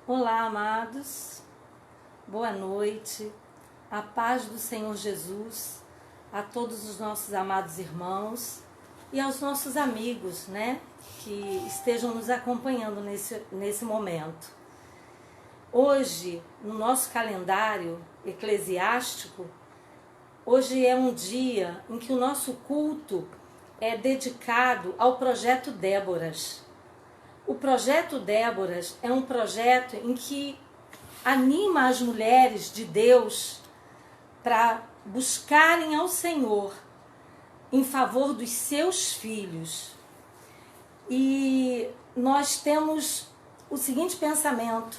Olá, amados, boa noite, a paz do Senhor Jesus, a todos os nossos amados irmãos e aos nossos amigos, que estejam nos acompanhando nesse momento. Hoje, no nosso calendário eclesiástico, hoje é um dia em que o nosso culto é dedicado ao projeto Déboras. O projeto Déboras é um projeto em que anima as mulheres de Deus para buscarem ao Senhor em favor dos seus filhos. E nós temos o seguinte pensamento: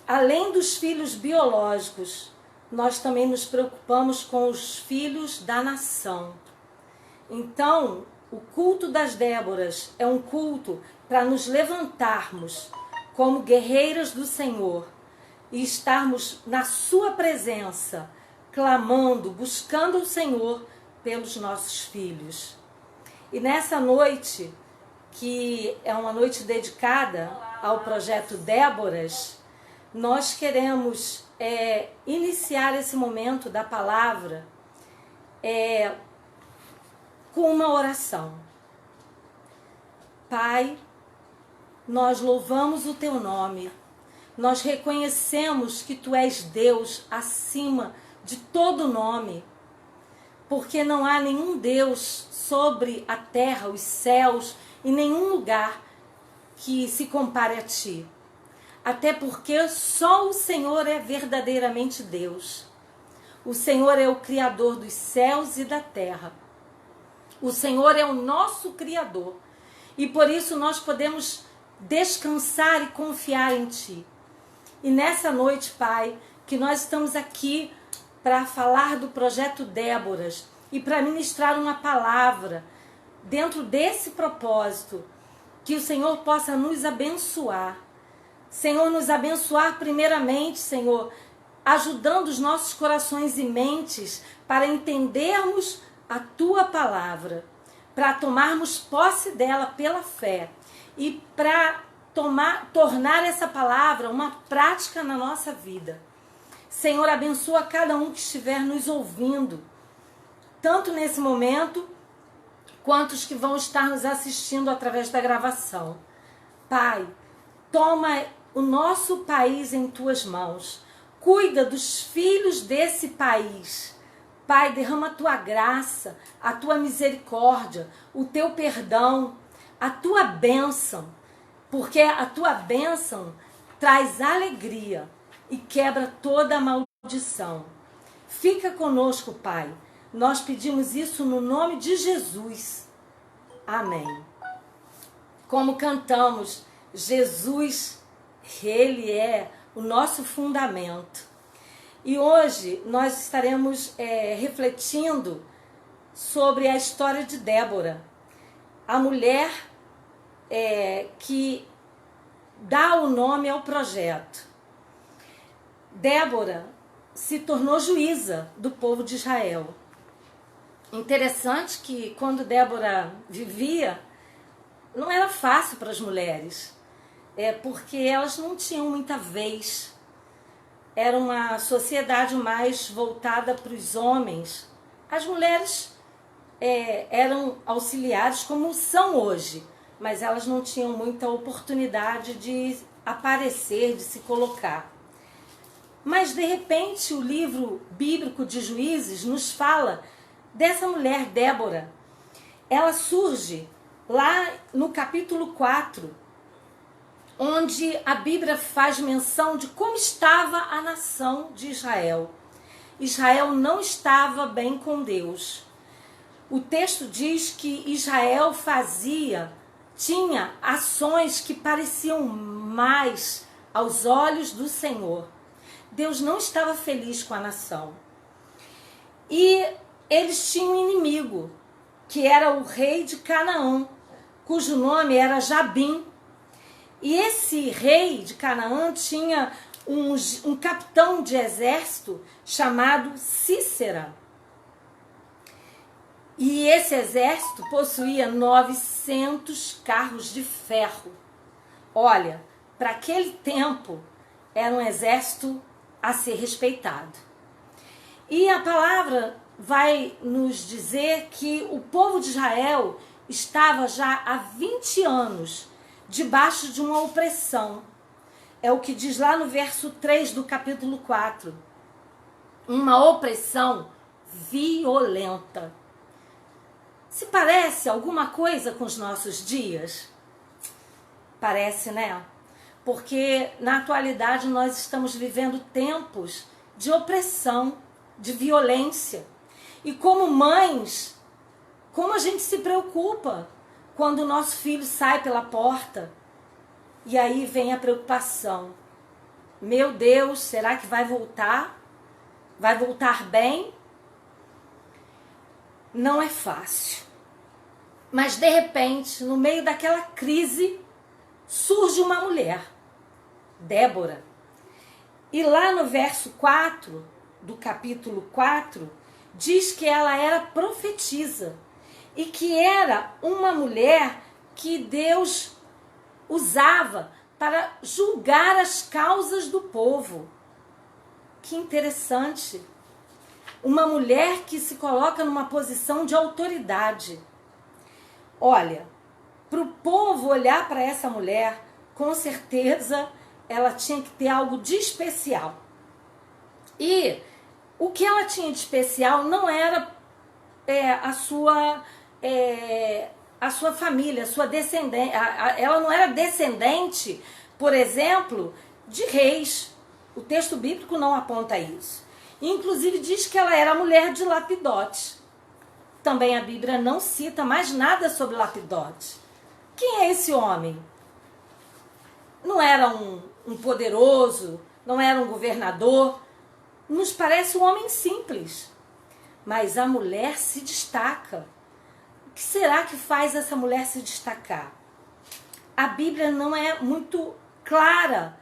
além dos filhos biológicos, nós também nos preocupamos com os filhos da nação. Então, o culto das Déboras é um culto para nos levantarmos como guerreiras do Senhor e estarmos na sua presença, clamando, buscando o Senhor pelos nossos filhos. E nessa noite, que é uma noite dedicada ao projeto Déboras, nós queremos iniciar esse momento da palavra com uma oração. Pai, nós louvamos o teu nome, nós reconhecemos que tu és Deus acima de todo nome, porque não há nenhum Deus sobre a terra, os céus e nenhum lugar que se compare a ti. Até porque só o Senhor é verdadeiramente Deus. O Senhor é o Criador dos céus e da terra. O Senhor é o nosso Criador. E por isso nós podemos descansar e confiar em ti. E nessa noite, Pai, que nós estamos aqui para falar do projeto Déboras e para ministrar uma palavra dentro desse propósito, que o Senhor possa nos abençoar. Senhor, nos abençoar primeiramente, Senhor, ajudando os nossos corações e mentes para entendermos a tua palavra, para tomarmos posse dela pela fé e para tornar essa palavra uma prática na nossa vida. Senhor, abençoa cada um que estiver nos ouvindo, tanto nesse momento, quanto os que vão estar nos assistindo através da gravação. Pai, toma o nosso país em tuas mãos. Cuida dos filhos desse país. Pai, derrama a tua graça, a tua misericórdia, o teu perdão, a tua bênção, porque a tua bênção traz alegria e quebra toda a maldição. Fica conosco, Pai. Nós pedimos isso no nome de Jesus. Amém. Como cantamos, Jesus, Ele é o nosso fundamento. E hoje nós estaremos refletindo sobre a história de Débora, a mulher que dá o nome ao projeto. Débora se tornou juíza do povo de Israel. Interessante que quando Débora vivia, não era fácil para as mulheres, porque elas não tinham muita vez. Era uma sociedade mais voltada para os homens. As mulheres eram auxiliares como são hoje, mas elas não tinham muita oportunidade de aparecer, de se colocar. Mas de repente o livro bíblico de Juízes nos fala dessa mulher Débora. Ela surge lá no capítulo 4, onde a Bíblia faz menção de como estava a nação de Israel. Israel não estava bem com Deus. O texto diz que Israel tinha ações que pareciam mais aos olhos do Senhor. Deus não estava feliz com a nação. E eles tinham um inimigo, que era o rei de Canaã, cujo nome era Jabim. E esse rei de Canaã tinha um capitão de exército chamado Cícera. E esse exército possuía 900 carros de ferro. Olha, para aquele tempo, era um exército a ser respeitado. E a palavra vai nos dizer que o povo de Israel estava já há 20 anos debaixo de uma opressão. É o que diz lá no verso 3 do capítulo 4. Uma opressão violenta. Se parece alguma coisa com os nossos dias? Parece, né? Porque na atualidade nós estamos vivendo tempos de opressão, de violência. E como mães, como a gente se preocupa quando o nosso filho sai pela porta e aí vem a preocupação. Meu Deus, será que vai voltar? Vai voltar bem? Não é fácil. Mas de repente, no meio daquela crise, surge uma mulher, Débora. E lá no verso 4 do capítulo 4, diz que ela era profetisa e que era uma mulher que Deus usava para julgar as causas do povo. Que interessante. Uma mulher que se coloca numa posição de autoridade. Olha, para o povo olhar para essa mulher, com certeza ela tinha que ter algo de especial. E o que ela tinha de especial não era a sua família, a sua descendência. Ela não era descendente, por exemplo, de reis. O texto bíblico não aponta isso. Inclusive diz que ela era mulher de Lapidote. Também a Bíblia não cita mais nada sobre Lapidote. Quem é esse homem? Não era um poderoso, não era um governador. Nos parece um homem simples. Mas a mulher se destaca. O que será que faz essa mulher se destacar? A Bíblia não é muito clara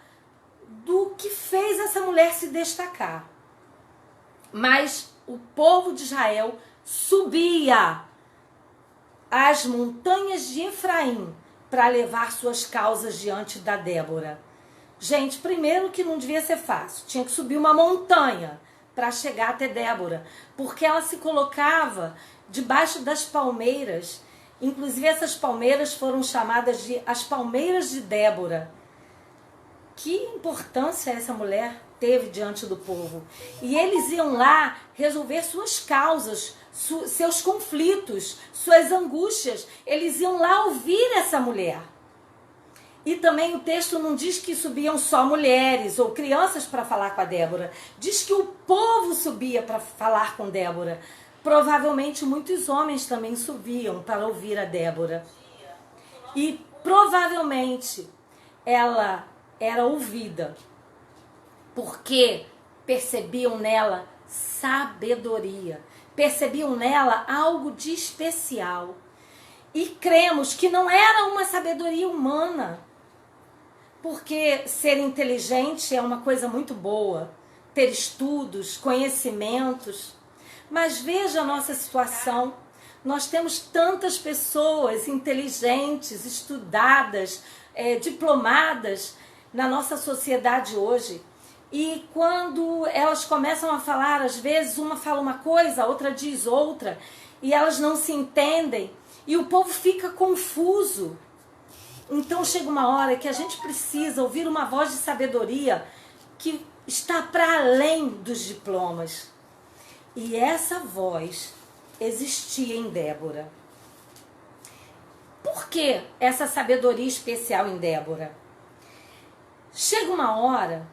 do que fez essa mulher se destacar. Mas o povo de Israel subia às montanhas de Efraim para levar suas causas diante da Débora. Gente, primeiro que não devia ser fácil. Tinha que subir uma montanha para chegar até Débora, porque ela se colocava debaixo das palmeiras. Inclusive essas palmeiras foram chamadas de as palmeiras de Débora. Que importância essa mulher teve diante do povo. E eles iam lá resolver suas causas, seus conflitos, suas angústias. Eles iam lá ouvir essa mulher. E também o texto não diz que subiam só mulheres ou crianças para falar com a Débora. Diz que o povo subia para falar com Débora. Provavelmente muitos homens também subiam para ouvir a Débora. E provavelmente ela era ouvida, porque percebiam nela sabedoria, percebiam nela algo de especial. E cremos que não era uma sabedoria humana, porque ser inteligente é uma coisa muito boa, ter estudos, conhecimentos. Mas veja a nossa situação. Nós temos tantas pessoas inteligentes, estudadas, diplomadas na nossa sociedade hoje. E quando elas começam a falar, às vezes uma fala uma coisa, a outra diz outra, e elas não se entendem, e o povo fica confuso. Então chega uma hora que a gente precisa ouvir uma voz de sabedoria que está para além dos diplomas. E essa voz existia em Débora. Por que essa sabedoria especial em Débora? Chega uma hora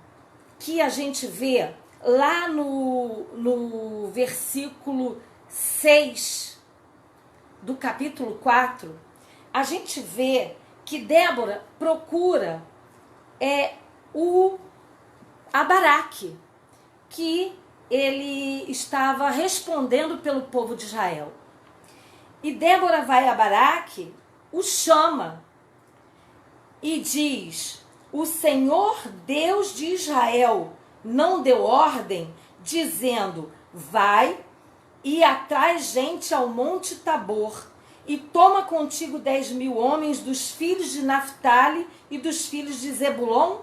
que a gente vê lá no versículo 6 do capítulo 4, a gente vê que Débora procura a Baraque, que ele estava respondendo pelo povo de Israel. E Débora vai a Baraque, o chama e diz: o Senhor Deus de Israel não deu ordem, dizendo: vai e atraz gente ao monte Tabor, e toma contigo 10.000 homens dos filhos de Naftali e dos filhos de Zebulon?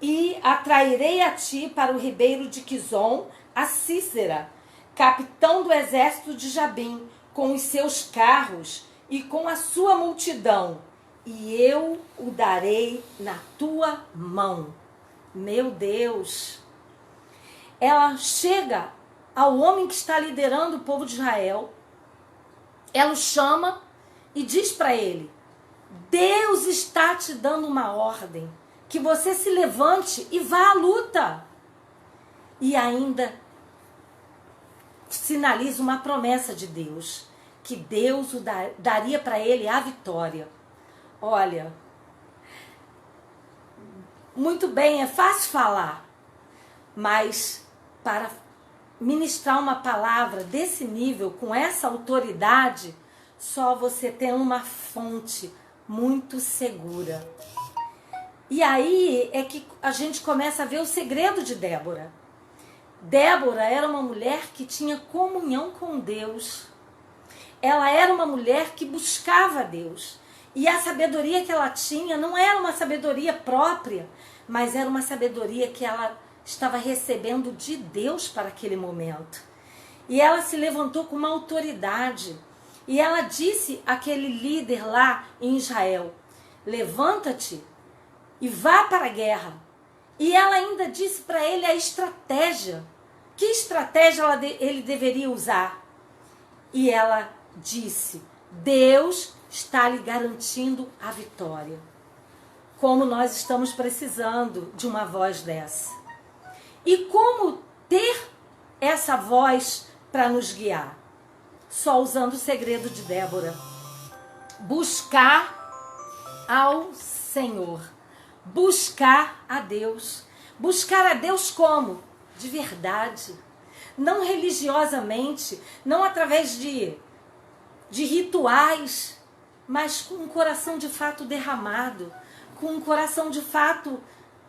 e atrairei a ti para o ribeiro de Quizon a Sísera, capitão do exército de Jabim, com os seus carros e com a sua multidão, e eu o darei na tua mão. Meu Deus! Ela chega ao homem que está liderando o povo de Israel, ela o chama e diz para ele: Deus está te dando uma ordem, que você se levante e vá à luta. E ainda sinaliza uma promessa de Deus, que Deus daria para ele a vitória. Olha, muito bem, é fácil falar, mas para ministrar uma palavra desse nível, com essa autoridade, só você tem uma fonte muito segura. E aí é que a gente começa a ver o segredo de Débora. Débora era uma mulher que tinha comunhão com Deus. Ela era uma mulher que buscava Deus. E a sabedoria que ela tinha não era uma sabedoria própria, mas era uma sabedoria que ela estava recebendo de Deus para aquele momento. E ela se levantou com uma autoridade. E ela disse àquele líder lá em Israel: levanta-te e vá para a guerra. E ela ainda disse para ele a estratégia. Que estratégia ele deveria usar? E ela disse: Deus está lhe garantindo a vitória. Como nós estamos precisando de uma voz dessa. E como ter essa voz para nos guiar? Só usando o segredo de Débora. Buscar ao Senhor. Buscar a Deus. Buscar a Deus como? De verdade. Não religiosamente, não através de rituais, mas com um coração de fato derramado, com um coração de fato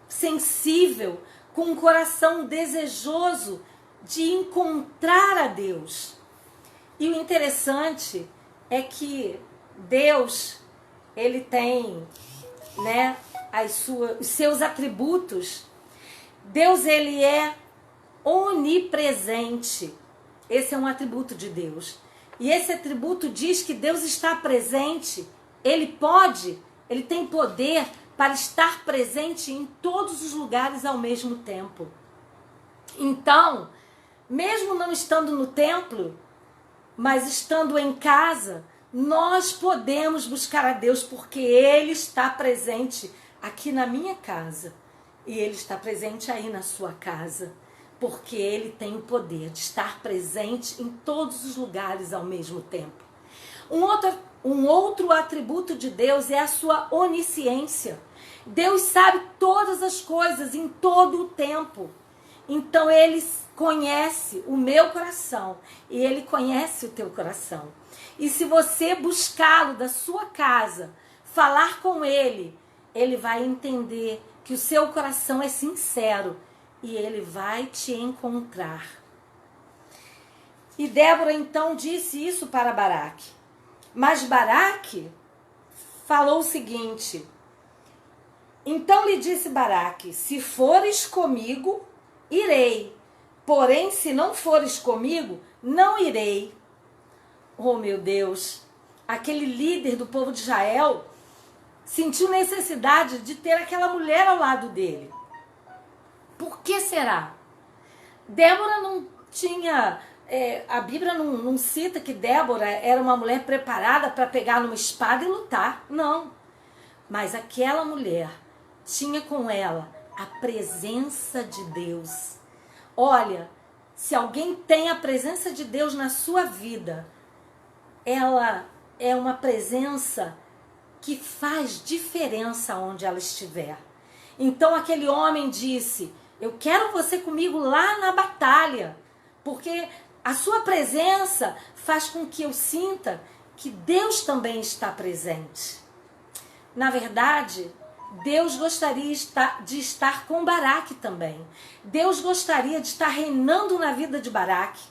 sensível, com um coração desejoso de encontrar a Deus. E o interessante é que Deus, ele tem, né, os seus atributos. Deus, ele é onipresente. Esse é um atributo de Deus. E esse atributo diz que Deus está presente. Ele tem poder para estar presente em todos os lugares ao mesmo tempo. Então, mesmo não estando no templo, mas estando em casa, nós podemos buscar a Deus, porque Ele está presente aqui na minha casa. E Ele está presente aí na sua casa. Porque Ele tem o poder de estar presente em todos os lugares ao mesmo tempo. Um outro atributo de Deus é a sua onisciência. Deus sabe todas as coisas em todo o tempo. Então Ele conhece o meu coração e Ele conhece o teu coração. E se você buscá-lo da sua casa, falar com Ele, Ele vai entender que o seu coração é sincero e Ele vai te encontrar. E Débora então disse isso para Baraque. Mas Baraque falou o seguinte: então lhe disse Baraque: se fores comigo, irei. Porém, se não fores comigo, não irei. Oh, meu Deus! Aquele líder do povo de Israel sentiu necessidade de ter aquela mulher ao lado dele. Por que será? Débora não tinha... a Bíblia não cita que Débora era uma mulher preparada para pegar numa espada e lutar. Não. Mas aquela mulher tinha com ela a presença de Deus. Olha, se alguém tem a presença de Deus na sua vida, ela é uma presença que faz diferença onde ela estiver. Então aquele homem disse: eu quero você comigo lá na batalha, porque a sua presença faz com que eu sinta que Deus também está presente. Na verdade, Deus gostaria de estar com Baraque também. Deus gostaria de estar reinando na vida de Baraque.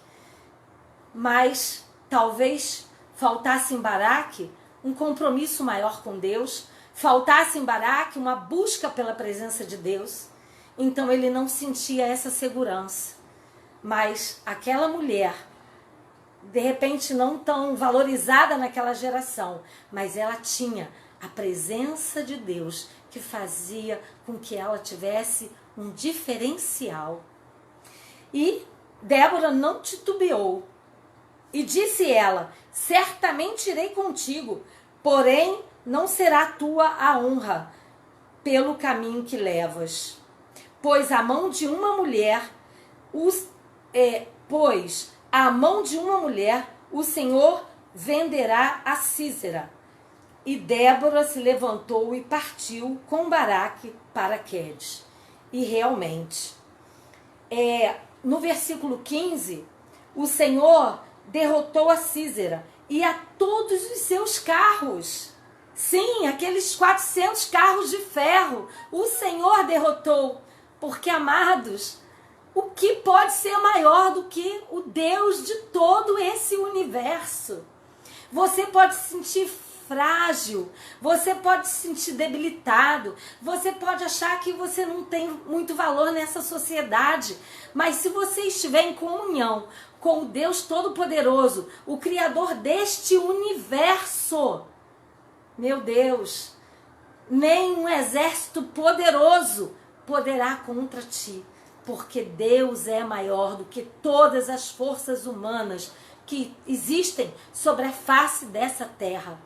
Mas talvez faltasse em Baraque um compromisso maior com Deus. Faltasse em Baraque uma busca pela presença de Deus. então ele não sentia essa segurança. Mas aquela mulher, de repente não tão valorizada naquela geração, mas ela tinha a presença de Deus que fazia com que ela tivesse um diferencial. E Débora não titubeou. E disse ela: certamente irei contigo, porém não será tua a honra pelo caminho que levas. Pois a mão de uma mulher, o Senhor venderá a Sísera. E Débora se levantou e partiu com Baraque para Quedes. E realmente, no versículo 15, o Senhor derrotou a Sísera e a todos os seus carros. Sim, aqueles 400 carros de ferro, o Senhor derrotou. Porque, amados, o que pode ser maior do que o Deus de todo esse universo? Você pode se sentir frágil, você pode se sentir debilitado, você pode achar que você não tem muito valor nessa sociedade, mas se você estiver em comunhão com o Deus Todo-Poderoso, o Criador deste universo, meu Deus, nem um exército poderoso poderá contra ti, porque Deus é maior do que todas as forças humanas que existem sobre a face dessa terra.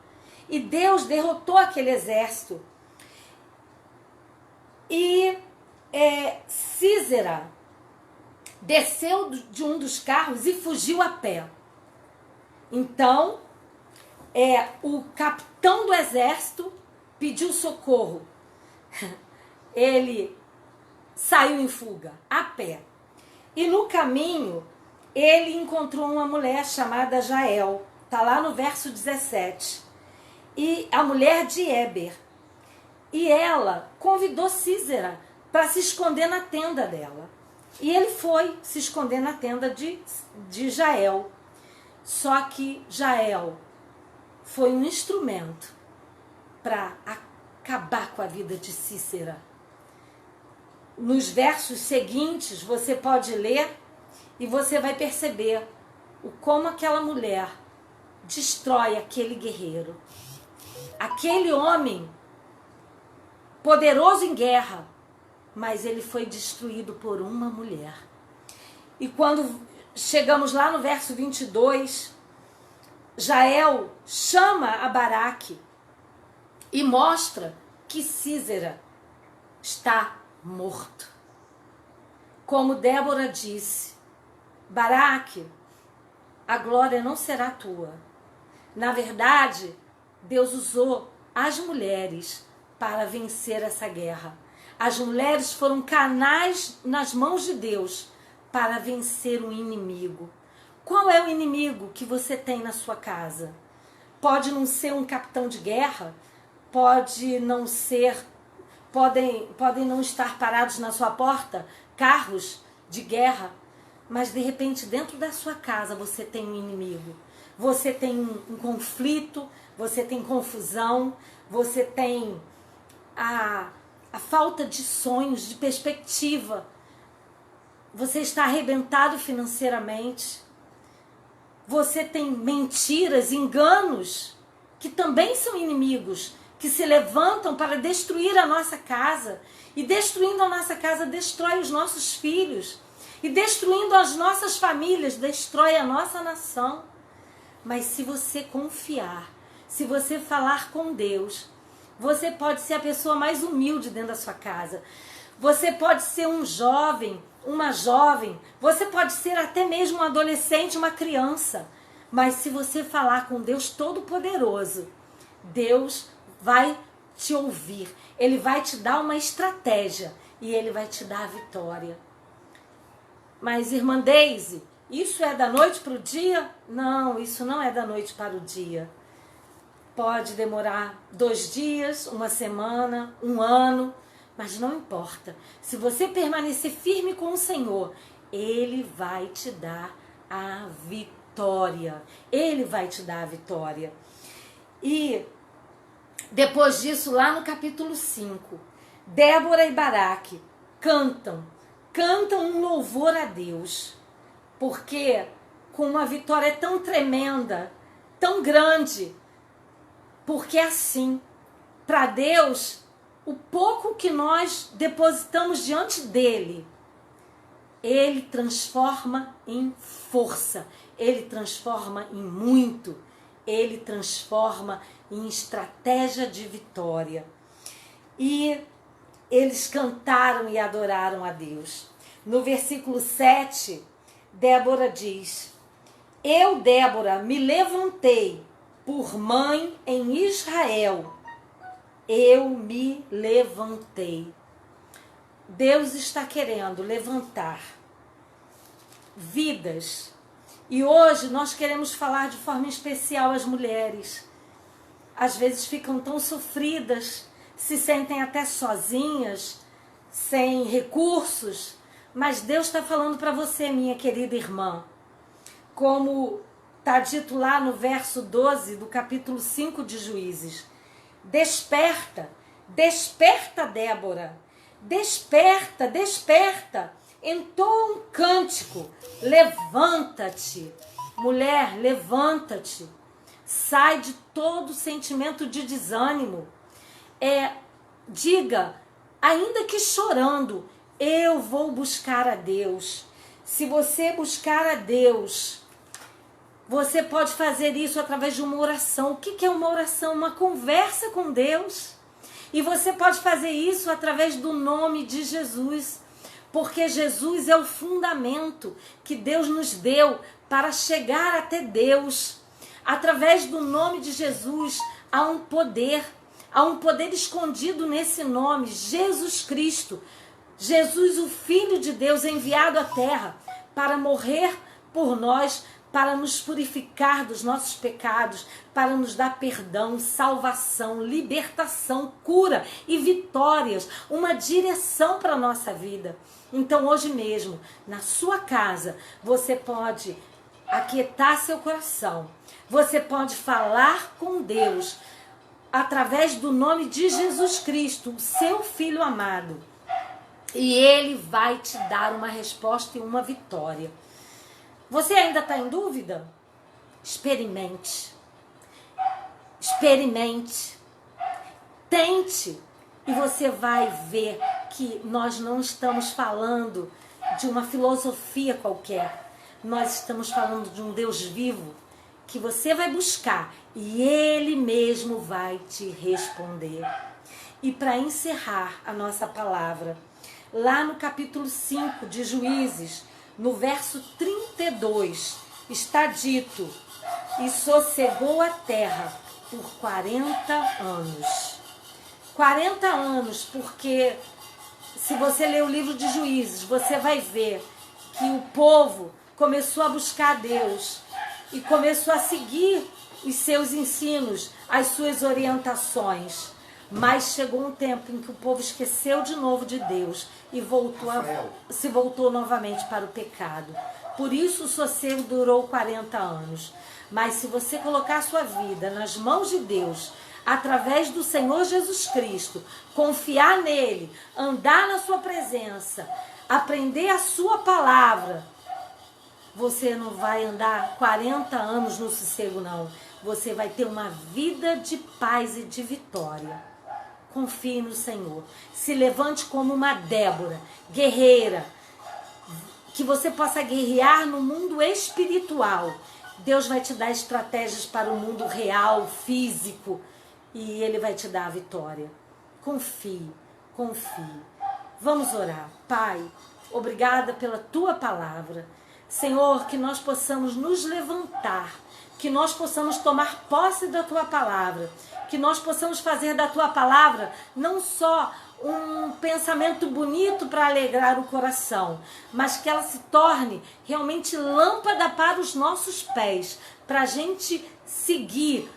E Deus derrotou aquele exército. E Sísera desceu de um dos carros e fugiu a pé. Então, o capitão do exército pediu socorro. Ele saiu em fuga, a pé. E no caminho, ele encontrou uma mulher chamada Jael. Está lá no verso 17. E a mulher de Éber. E ela convidou Sísera para se esconder na tenda dela. E ele foi se esconder na tenda de Jael. Só que Jael foi um instrumento para acabar com a vida de Sísera. Nos versos seguintes, você pode ler e você vai perceber como aquela mulher destrói aquele guerreiro. Aquele homem poderoso em guerra, mas ele foi destruído por uma mulher. E quando chegamos lá no verso 22, Jael chama a Baraque e mostra que Sísera está morto. Como Débora disse: Baraque, a glória não será tua. Na verdade, Deus usou as mulheres para vencer essa guerra. As mulheres foram canais nas mãos de Deus para vencer o inimigo. Qual é o inimigo que você tem na sua casa? Pode não ser um capitão de guerra, podem não estar parados na sua porta carros de guerra, mas de repente dentro da sua casa você tem um inimigo. Você tem um conflito, você tem confusão, você tem a falta de sonhos, de perspectiva. Você está arrebentado financeiramente. Você tem mentiras, enganos, que também são inimigos, que se levantam para destruir a nossa casa. E destruindo a nossa casa, destrói os nossos filhos. E destruindo as nossas famílias, destrói a nossa nação. Mas se você confiar, se você falar com Deus, você pode ser a pessoa mais humilde dentro da sua casa. Você pode ser um jovem, uma jovem. Você pode ser até mesmo um adolescente, uma criança. Mas se você falar com Deus Todo-Poderoso, Deus vai te ouvir. Ele vai te dar uma estratégia e Ele vai te dar a vitória. Mas, irmã Deise, isso é da noite para o dia? Não, isso não é da noite para o dia. Pode demorar 2 dias, 1 semana, 1 ano, mas não importa. Se você permanecer firme com o Senhor, Ele vai te dar a vitória. Ele vai te dar a vitória. E depois disso, lá no capítulo 5, Débora e Baraque cantam um louvor a Deus, porque com uma vitória tão tremenda, tão grande, porque assim, para Deus, o pouco que nós depositamos diante dele, ele transforma em força, ele transforma em muito, ele transforma em estratégia de vitória. E eles cantaram e adoraram a Deus. No versículo 7, Débora diz: eu, Débora, me levantei por mãe em Israel. Eu me levantei. Deus está querendo levantar vidas. E hoje nós queremos falar de forma especial às mulheres. Às vezes ficam tão sofridas, se sentem até sozinhas, sem recursos. Mas Deus está falando para você, minha querida irmã. Como está dito lá no verso 12 do capítulo 5 de Juízes. Desperta, desperta, Débora. Desperta, desperta. Entoa um cântico. Levanta-te. Mulher, levanta-te. Sai de todo sentimento de desânimo. Diga, ainda que chorando, eu vou buscar a Deus. Se você buscar a Deus, você pode fazer isso através de uma oração. O que é uma oração? Uma conversa com Deus. E você pode fazer isso através do nome de Jesus. Porque Jesus é o fundamento que Deus nos deu para chegar até Deus. Através do nome de Jesus há um poder escondido nesse nome, Jesus Cristo. Jesus, o Filho de Deus, enviado à terra para morrer por nós, para nos purificar dos nossos pecados, para nos dar perdão, salvação, libertação, cura e vitórias, uma direção para a nossa vida. Então hoje mesmo, na sua casa, você pode aquietar seu coração, você pode falar com Deus através do nome de Jesus Cristo, o seu Filho amado, e Ele vai te dar uma resposta e uma vitória. Você ainda está em dúvida? Experimente. Experimente. Tente. E você vai ver que nós não estamos falando de uma filosofia qualquer. Nós estamos falando de um Deus vivo que você vai buscar e Ele mesmo vai te responder. E para encerrar a nossa palavra, lá no capítulo 5 de Juízes, no verso 32, está dito: e sossegou a terra por 40 anos. 40 anos, porque se você ler o livro de Juízes, você vai ver que o povo começou a buscar Deus e começou a seguir os seus ensinos, as suas orientações. Mas chegou um tempo em que o povo esqueceu de novo de Deus e se voltou novamente para o pecado. Por isso o sossego durou 40 anos. Mas se você colocar a sua vida nas mãos de Deus, através do Senhor Jesus Cristo, confiar nele, andar na sua presença, aprender a sua palavra, você não vai andar 40 anos no sossego, não. Você vai ter uma vida de paz e de vitória. Confie no Senhor. Se levante como uma Débora, guerreira. Que você possa guerrear no mundo espiritual. Deus vai te dar estratégias para o mundo real, físico. E Ele vai te dar a vitória. Confie, confie. Vamos orar. Pai, obrigada pela Tua palavra. Senhor, que nós possamos nos levantar. Que nós possamos tomar posse da Tua palavra. Que nós possamos fazer da Tua palavra não só um pensamento bonito para alegrar o coração, mas que ela se torne realmente lâmpada para os nossos pés, para a gente seguir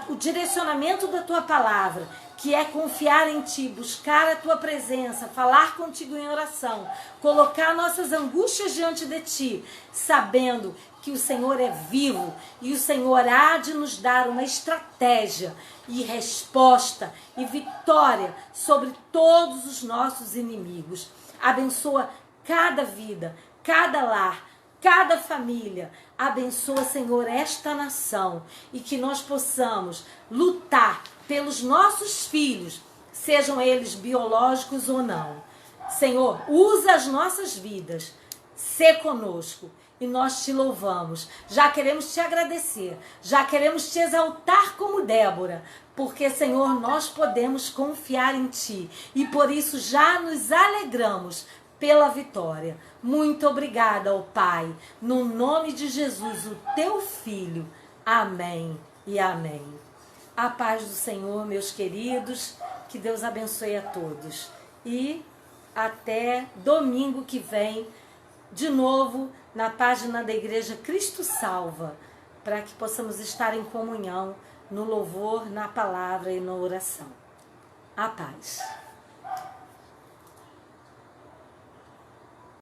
o direcionamento da Tua palavra, que é confiar em Ti, buscar a Tua presença, falar contigo em oração, colocar nossas angústias diante de Ti, sabendo que o Senhor é vivo e o Senhor há de nos dar uma estratégia e resposta e vitória sobre todos os nossos inimigos. Abençoa cada vida, cada lar, cada família. Abençoa, Senhor, esta nação e que nós possamos lutar pelos nossos filhos, sejam eles biológicos ou não. Senhor, usa as nossas vidas, sê conosco e nós te louvamos. Já queremos te agradecer, já queremos te exaltar como Débora, porque, Senhor, nós podemos confiar em Ti e por isso já nos alegramos pela vitória. Muito obrigada, ó Pai, no nome de Jesus, o Teu Filho. Amém e amém. A paz do Senhor, meus queridos, que Deus abençoe a todos. E até domingo que vem, de novo, na página da Igreja Cristo Salva, para que possamos estar em comunhão, no louvor, na palavra e na oração. A paz.